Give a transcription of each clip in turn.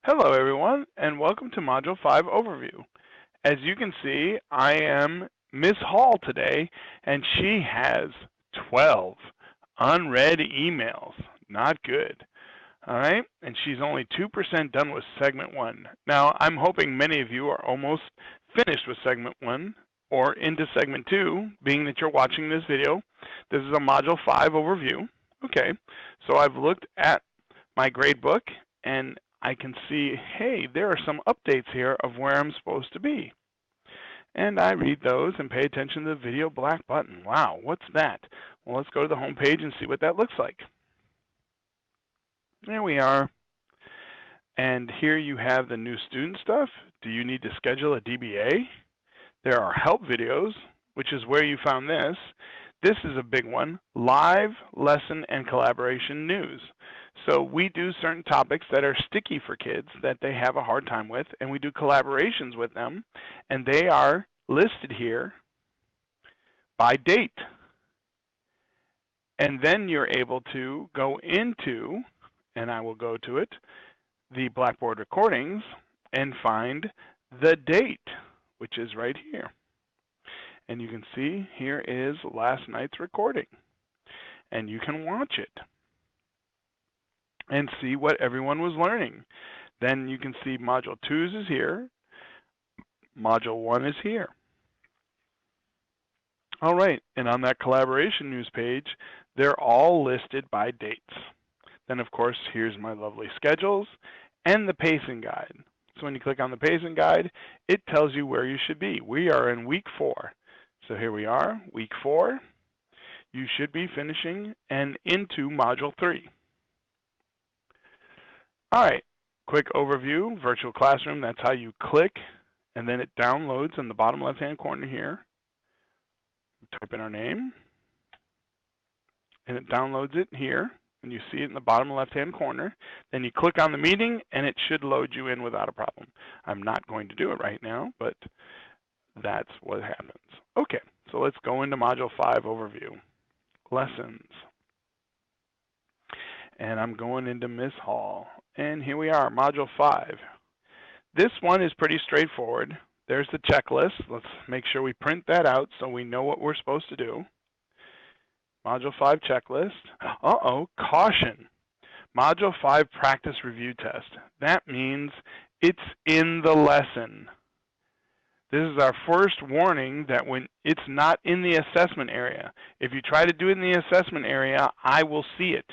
Hello everyone, and welcome to Module 5 Overview. As you can see, I am Miss Hall today, and she has 12 unread emails. Not good. All right, and she's only 2% done with Segment 1. Now, I'm hoping many of you are almost finished with Segment 1 or into Segment 2, being that you're watching this video. This is a Module 5 overview. Okay, so I've looked at my grade book, and I can see, hey, there are some updates here of where I'm supposed to be. And I read those and pay attention to the video black button. Wow, what's that? Well, let's go to the home page and see what that looks like. There we are. And here you have the new student stuff. Do you need to schedule a DBA? There are help videos, which is where you found this. This is a big one, live lesson and collaboration news. So we do certain topics that are sticky for kids that they have a hard time with, and we do collaborations with them, and they are listed here by date. And then you're able to go into, and I will go to it, the Blackboard recordings and find the date, which is right here. And you can see here is last night's recording. And you can watch it and see what everyone was learning. Then you can see Module 2 is here. Module 1 is here. All right, and on that collaboration news page, they're all listed by dates. Then, of course, here's my lovely schedules and the pacing guide. So when you click on the pacing guide, it tells you where you should be. We are in week 4. So here we are, week 4. You should be finishing and into Module 3. All right, quick overview, virtual classroom. That's how you click, and then it downloads in the bottom left-hand corner here. Type in our name, and it downloads it here, and you see it in the bottom left-hand corner. Then you click on the meeting, and it should load you in without a problem. I'm not going to do it right now, but that's what happens. Okay, so let's go into Module 5 overview, lessons. And I'm going into Miss Hall. And here we are, Module 5. This one is pretty straightforward. There's the checklist. Let's make sure we print that out so we know what we're supposed to do. Module 5 checklist. Uh-oh, caution. Module 5 practice review test. That means it's in the lesson. This is our first warning that when it's not in the assessment area. If you try to do it in the assessment area, I will see it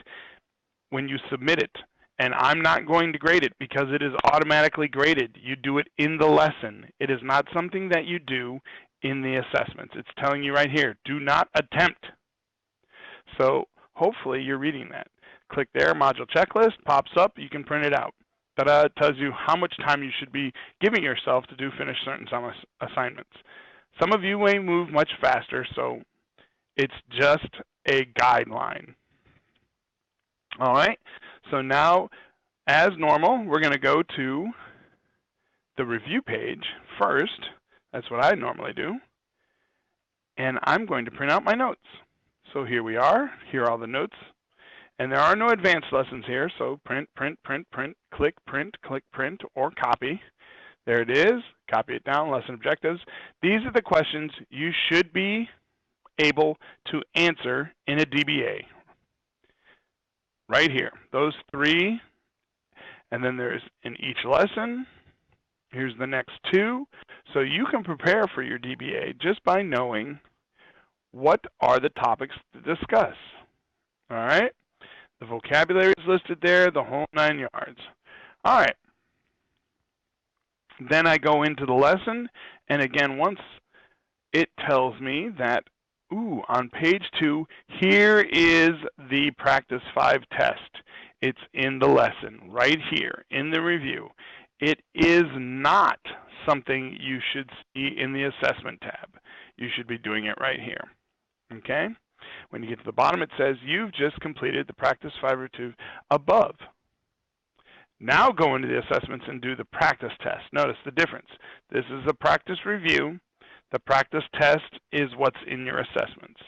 when you submit it. And I'm not going to grade it because it is automatically graded. You do it in the lesson. It is not something that you do in the assessments. It's telling you right here, do not attempt. So hopefully you're reading that. Click there, module checklist, pops up, you can print it out. Ta-da, it tells you how much time you should be giving yourself to do finish certain assignments. Some of you may move much faster, so it's just a guideline. All right, so now, as normal, we're going to go to the review page first. That's what I normally do. And I'm going to print out my notes. So here we are. Here are all the notes. And there are no advanced lessons here, so print, print, print, print, click print, or copy. There it is. Copy it down, lesson objectives. These are the questions you should be able to answer in a DBA. Right here, those 3, and then there's in each lesson. Here's the next 2. So you can prepare for your DBA just by knowing what are the topics to discuss. All right, the vocabulary is listed there, the whole 9 yards. All right, then I go into the lesson, and again, once it tells me that, ooh, on page 2, here is the Practice 5 test. It's in the lesson, right here, in the review. It is not something you should see in the assessment tab. You should be doing it right here, okay? When you get to the bottom, it says, you've just completed the Practice 5 or 2 above. Now go into the assessments and do the practice test. Notice the difference. This is a practice review. The practice test is what's in your assessments.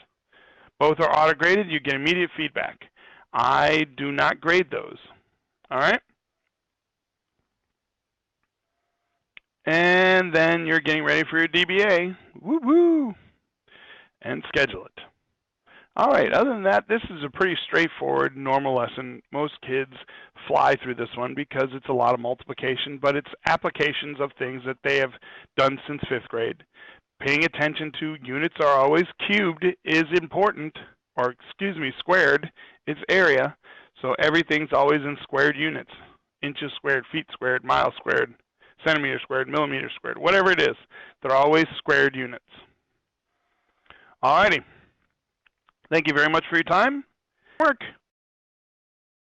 Both are auto-graded. You get immediate feedback. I do not grade those. All right? then you're getting ready for your DBA. Woo-woo! And schedule it. All right, other than that, this is a pretty straightforward, normal lesson. Most kids fly through this one because it's a lot of multiplication, but it's applications of things that they have done since 5th grade. Paying attention to units are always cubed is important, or excuse me, squared is area. So everything's always in squared units. Inches squared, feet squared, miles squared, centimeters squared, millimeters squared, whatever it is. They're always squared units. All righty. Thank you very much for your time. Work.